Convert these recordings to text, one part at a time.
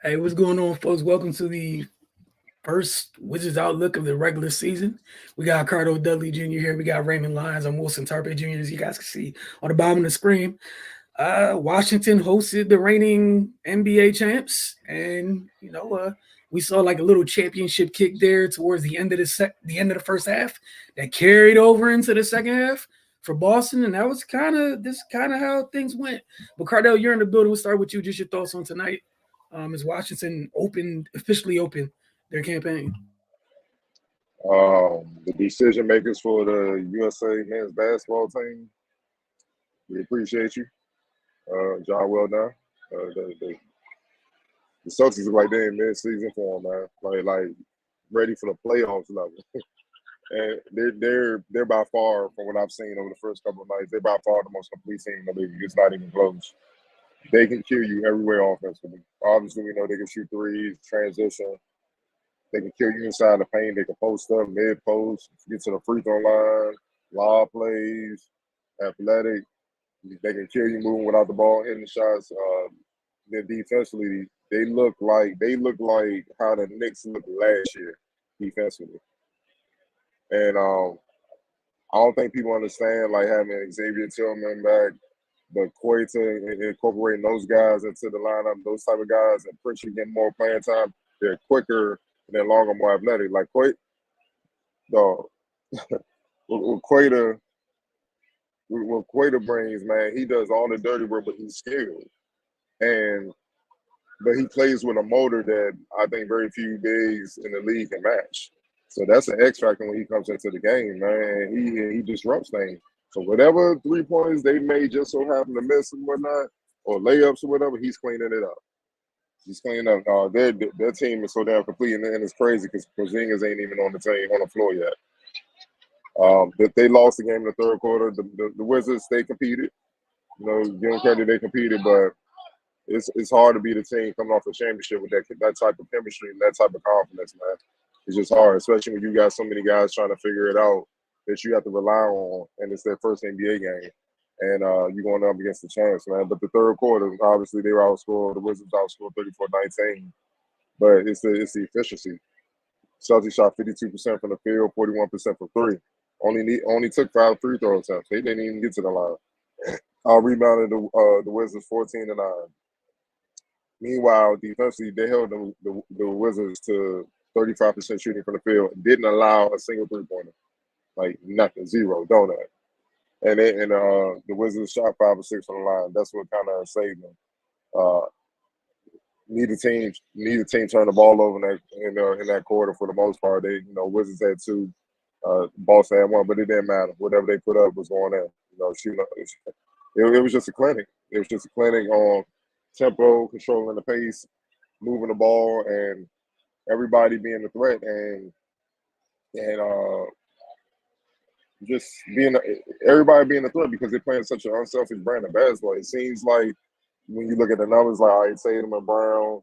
Hey, what's going on, folks? Welcome to the first Wizards Outlook of the regular season. We got Cardo Dudley Jr. here. We got Raymond Lyons. I'm Wilson Tarpe Jr., as you guys can see on the bottom of the screen. Washington hosted the reigning NBA champs, and we saw like a little championship kick there towards the end of the end of the first half that carried over into the second half for Boston, and that was kind of how things went. But Cardell, you're in the building. We'll start with you. Just your thoughts on tonight. As Washington officially opened their campaign. The decision makers for the USA men's basketball team, we appreciate you. John, well done. The Celtics look like they're in mid-season form, man. Like ready for the playoffs level. And they're by far, from what I've seen over the first couple of nights, they're by far the most complete team in the league. It's not even close. They can kill you everywhere offensively. Obviously, we know they can shoot threes, transition. They can kill you inside the paint. They can post up, mid post, get to the free throw line, lob plays, athletic. They can kill you moving without the ball, hitting the shots. Their defensively, they look like how the Knicks looked last year defensively. And I don't think people understand like having Xavier Tillman back, but Queta incorporating those guys into the lineup, those type of guys, and Pritchard getting more playing time. They're quicker and they're longer, more athletic. Like Queta, dog. What Queta brings, man, he does all the dirty work, but he's skilled. But he plays with a motor that I think very few bigs in the league can match. So that's an X factor when he comes into the game, man. He disrupts things. So whatever 3 pointers they may just so happen to miss and whatnot, or layups or whatever, he's cleaning it up. He's cleaning up. Their team is so damn complete, and it's crazy because Porzingis ain't even on the floor yet. They lost the game in the third quarter. The Wizards, they competed. You know, give them credit, they competed, but it's hard to beat a team coming off a championship with that type of chemistry and that type of confidence, man. It's just hard, especially when you got so many guys trying to figure it out that you have to rely on, and it's their first NBA game. And you're going up against the champs, man. But the third quarter, obviously, they were outscored. The Wizards outscored 34-19. But it's the efficiency. Celtics shot 52% from the field, 41% from three. Only took 5 free throw attempts. They didn't even get to the line. Rebounded the Wizards 14-9. Meanwhile, defensively, they held the Wizards to 35% shooting from the field and didn't allow a single three-pointer. Like nothing, zero, donut. And the Wizards shot 5 or 6 from the line. That's what kind of saved them. Neither team turn the ball over in that quarter for the most part. Wizards had 2, Boston had 1, but it didn't matter. Whatever they put up was going in. It was just a clinic. It was just a clinic on tempo, controlling the pace, moving the ball, and everybody being a threat, and just everybody being a threat because they're playing such an unselfish brand of basketball. It seems like when you look at the numbers, like, all right, Tatum and Brown,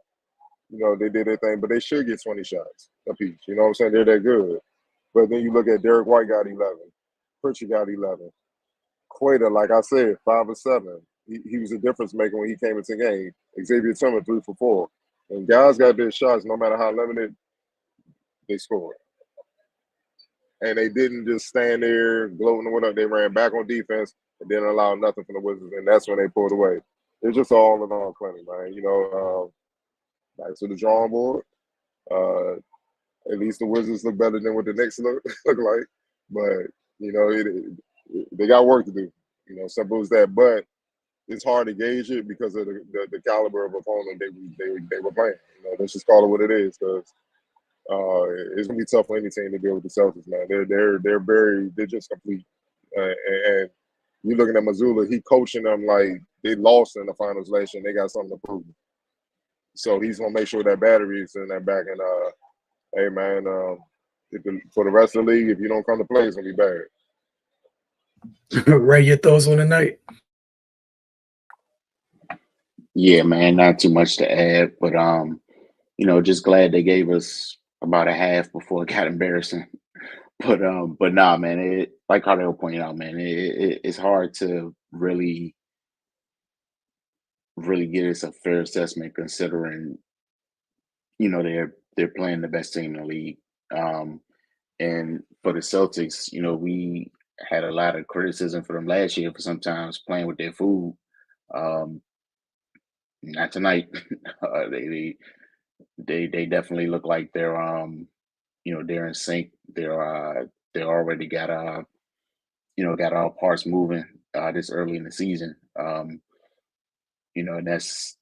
they did their thing, but they should get 20 shots apiece. You know what I'm saying? They're that good. But then you look at Derek White got 11. Pritchard got 11. Queta, like I said, 5 or 7. He was a difference maker when he came into the game. Xavier Tillman 3 for 4. And guys got their shots, no matter how limited, they scored. And they didn't just stand there gloating or whatever. They ran back on defense and didn't allow nothing from the Wizards, and that's when they pulled away. It's just all in all clinic, man. Back to the drawing board. At least the Wizards look better than what the Knicks look like. But, they got work to do. Simple as that. But it's hard to gauge it because of the caliber of opponent they were playing. Let's just call it what it is, because it's gonna be tough for any team to deal with the Celtics, man. They're just complete. And you're looking at Mazzulla, he coaching them like they lost in the finals last year and they got something to prove. So he's gonna make sure that battery is in that back. And hey, man, for the rest of the league, if you don't come to play, it's gonna be bad. Ray, your thoughts on the night? Yeah, man, not too much to add, but just glad they gave us about a half before it got embarrassing. But nah, man, it, like Cardell pointed out, man, it's hard to really get us a fair assessment considering they're playing the best team in the league. And for the Celtics, we had a lot of criticism for them last year for sometimes playing with their food. Um, Not tonight. They definitely look like they're in sync. They already got all parts moving this early in the season. And that's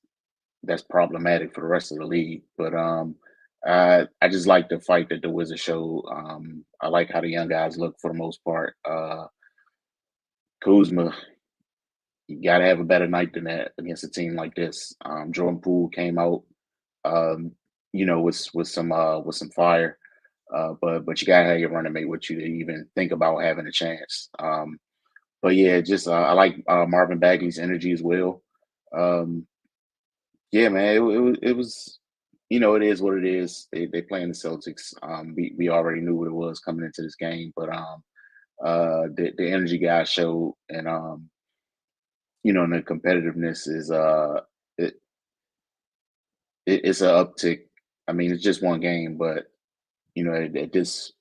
problematic for the rest of the league. But I just like the fight that the Wizards showed. I like how the young guys look for the most part. Kuzma, you got to have a better night than that against a team like this. Jordan Poole came out, with some fire, but you got to have your running mate with you to even think about having a chance. But yeah, just I like Marvin Bagley's energy as well. Um, yeah, man, it was. It is what it is. They playing the Celtics. We already knew what it was coming into this game, but the energy guys showed, and and the competitiveness is it, it's an uptick. I mean, it's just one game, but at this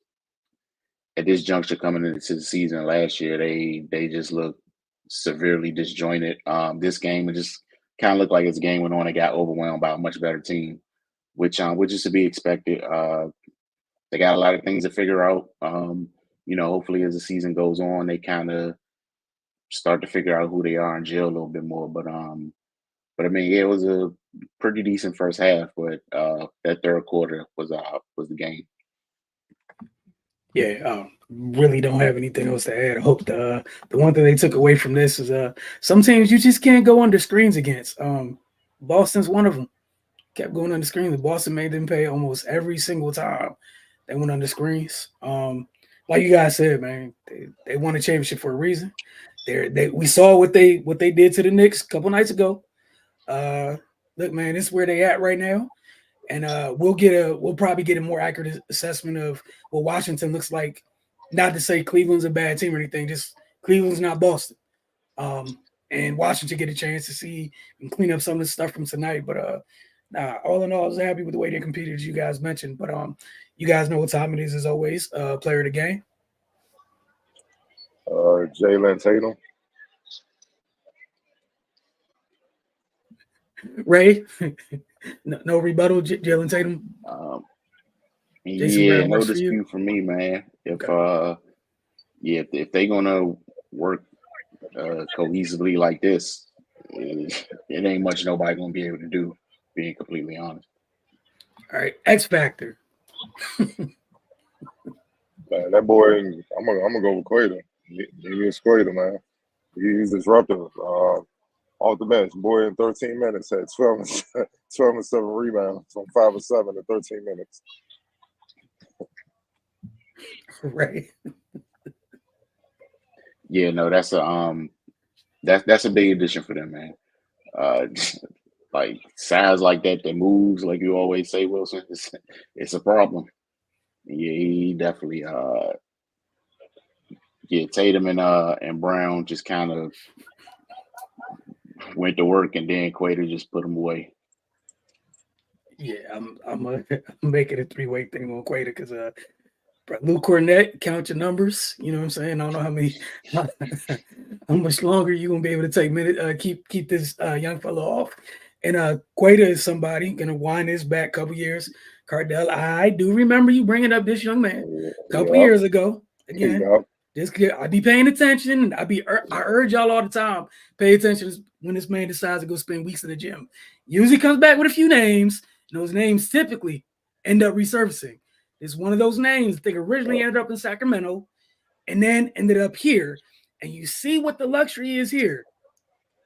juncture coming into the season last year, they just looked severely disjointed. This game, it just kind of looked like as the game went on, it got overwhelmed by a much better team, which is to be expected. They got a lot of things to figure out. Hopefully as the season goes on, they kind of start to figure out who they are and gel a little bit more. But I mean, yeah, it was a pretty decent first half, but that third quarter was the game. Yeah, really don't have anything else to add. I hope the one thing they took away from this is some teams you just can't go under screens against. Boston's one of them. Kept going under screens. Boston made them pay almost every single time they went under screens. Like you guys said, man, they won a championship for a reason. We saw what they did to the Knicks a couple nights ago. Look, man, this is where they at right now. And we'll probably get a more accurate assessment of what Washington looks like. Not to say Cleveland's a bad team or anything, just Cleveland's not Boston. And Washington get a chance to see and clean up some of the stuff from tonight. But all in all, I was happy with the way they competed, as you guys mentioned. But you guys know what time it is, as always. Player of the game. Jalen Tatum. Ray, no rebuttal. Jalen Tatum. Jason Yeah, Graham no works for you. dispute for me, man. Okay. If they're gonna work cohesively like this, it ain't much nobody gonna be able to do. Being completely honest. All right, X Factor. Man, that boy, I'm gonna go with Quater. Give me a Quater, man. He's disruptive. Off the bench, boy, in 13 minutes had 12 and 7 rebounds from 5 and 7 in 13 minutes. Right. Yeah, no, that's a big addition for them, man. Like size like that moves, like you always say, Wilson. It's a problem. Yeah, he definitely. Tatum and Brown just kind of went to work, and then Quater just put them away. Yeah, I'm making a 3-way thing on Quater because Lou Cornett, count your numbers. You know what I'm saying? I don't know how much longer you're gonna be able to take keep this young fellow off. And Quater is somebody gonna wind his back a couple years. Cardell, I do remember you bringing up this young man a couple years ago. Again, I'd be paying attention. I urge y'all all the time, pay attention when this man decides to go spend weeks in the gym. Usually comes back with a few names, and those names typically end up resurfacing. It's one of those names that they originally ended up in Sacramento and then ended up here. And you see what the luxury is here.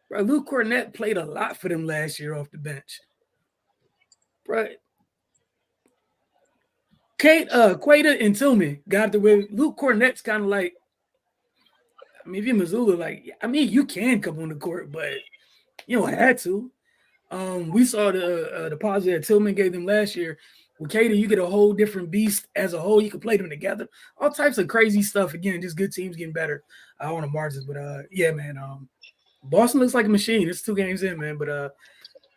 Bro, Luke Cornett played a lot for them last year off the bench. Bro, Quater and Tillman got the way. Luke Cornett's kind of like, I mean, if you're Missoula, you can come on the court, but you don't have to. We saw the positive Tillman gave them last year. With Cater, you get a whole different beast as a whole. You can play them together. All types of crazy stuff. Again, just good teams getting better on the margins. But yeah, man. Boston looks like a machine. It's 2 games in, man. But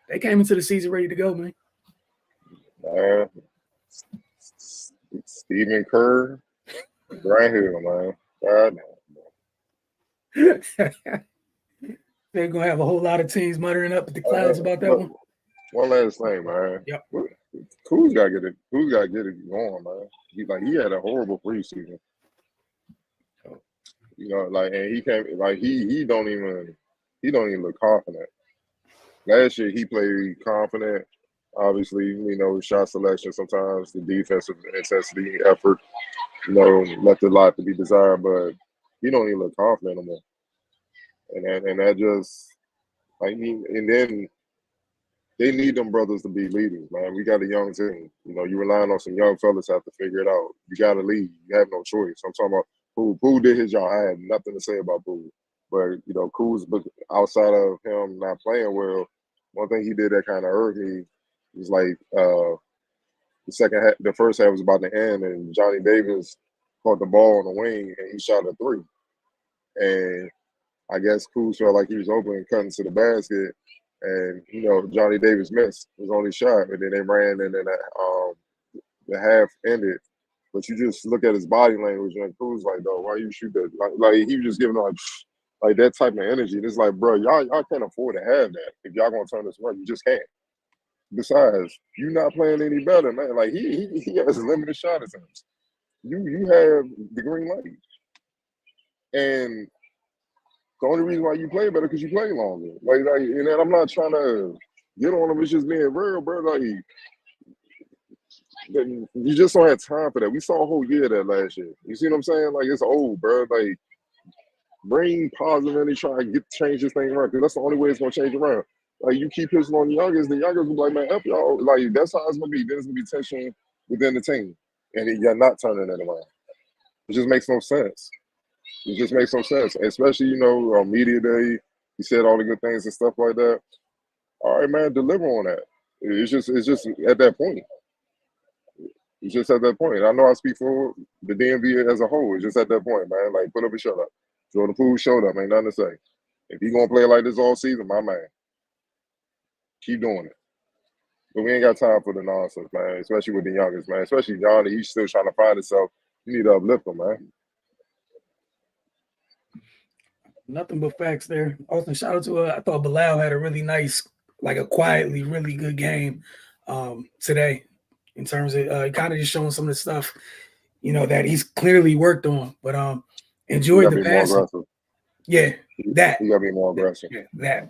they came into the season ready to go, man. Stephen Kerr, Grant Hill, man. God They're gonna have a whole lot of teams muttering up at the clouds about that one. One last thing, man. Yep. Kuz gotta get it. Kuz gotta get it going, man. He had a horrible preseason. You know, like, and he can't, like, he don't even look confident. Last year he played confident. Obviously, you know, shot selection sometimes, the defensive intensity, effort, you know, left a lot to be desired, but he don't even look confident anymore. And that just like and then they need them brothers to be leaders, man. We got a young team. You know, you relying on some young fellas have to figure it out. You got to lead. You have no choice. I'm talking about Pooh did his job. I had nothing to say about Pooh. But, you know, Kuz, outside of him not playing well, one thing he did that kind of hurt me was like the first half was about to end, and Johnny Davis caught the ball on the wing, and he shot a three. And I guess Kuz felt like he was open and cutting to the basket. And, you know, Johnny Davis missed his only shot, and then they ran, and then the half ended. But you just look at his body language, and Kuz like, "Though, why you shoot that?" Like he was just giving like that type of energy. And it's like, bro, y'all can't afford to have that. If y'all gonna turn this around, you just can't. Besides, you're not playing any better, man. Like he has a limited shot attempts. You have the green light, and the only reason why you play better because you play longer. Like, and then I'm not trying to get on him. It's just being real, bro. Like, you just don't have time for that. We saw a whole year of that last year. You see what I'm saying? Like, it's old, bro. Like, bring positive energy, try and change this thing around because that's the only way it's gonna change around. Like, you keep pissing on the youngest will be like, man, help y'all. Like, that's how it's gonna be. There's gonna be tension within the team, and you're not turning it around. It just makes no sense. It just makes no sense, especially, you know, on media day. He said all the good things and stuff like that. All right, man, deliver on that. It's just at that point. It's just at that point. I know I speak for the DMV as a whole. It's just at that point, man. Like, put up and shut up. Jordan Poole showed up. Ain't nothing to say. If he gonna play like this all season, my man, keep doing it. But we ain't got time for the nonsense, man. Especially with the youngest, man. Especially Johnny, he's still trying to find himself. You need to uplift him, man. Nothing but facts there. Also, shout out to I thought Bilal had a really nice, like a quietly really good game today in terms of kind of just showing some of the stuff, you know, that he's clearly worked on. But enjoyed the passing. Yeah, that. You gotta be more aggressive. Yeah, that.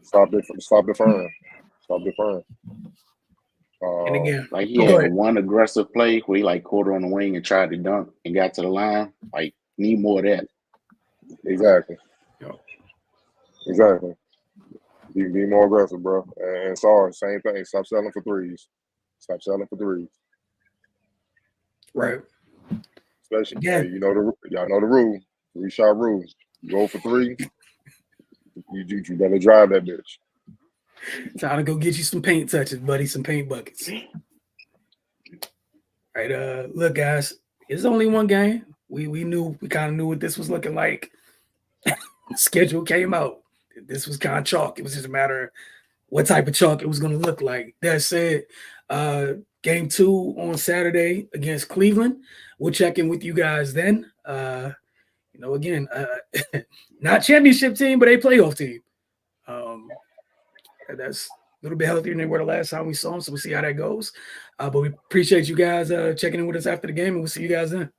Stop deferring. Stop deferring. And again, like he had one aggressive play where he like caught on the wing and tried to dunk and got to the line. Like, need more of that. Exactly. Exactly. Be more aggressive, bro. And sorry, same thing. Stop selling for threes. Stop selling for threes. Right. Especially, y'all know the rule. 3-shot rule. You go for three. You better drive that bitch. Time to go get you some paint touches, buddy. Some paint buckets. All right. Look, guys, it's only one game. We kind of knew what this was looking like. Schedule came out. This was kind of chalk. It was just a matter of what type of chalk it was going to look like. That said, game 2 on Saturday against Cleveland. We'll check in with you guys then. You know, again, not championship team, but a playoff team. That's a little bit healthier than they were the last time we saw them, so we'll see how that goes. But we appreciate you guys checking in with us after the game, and we'll see you guys then.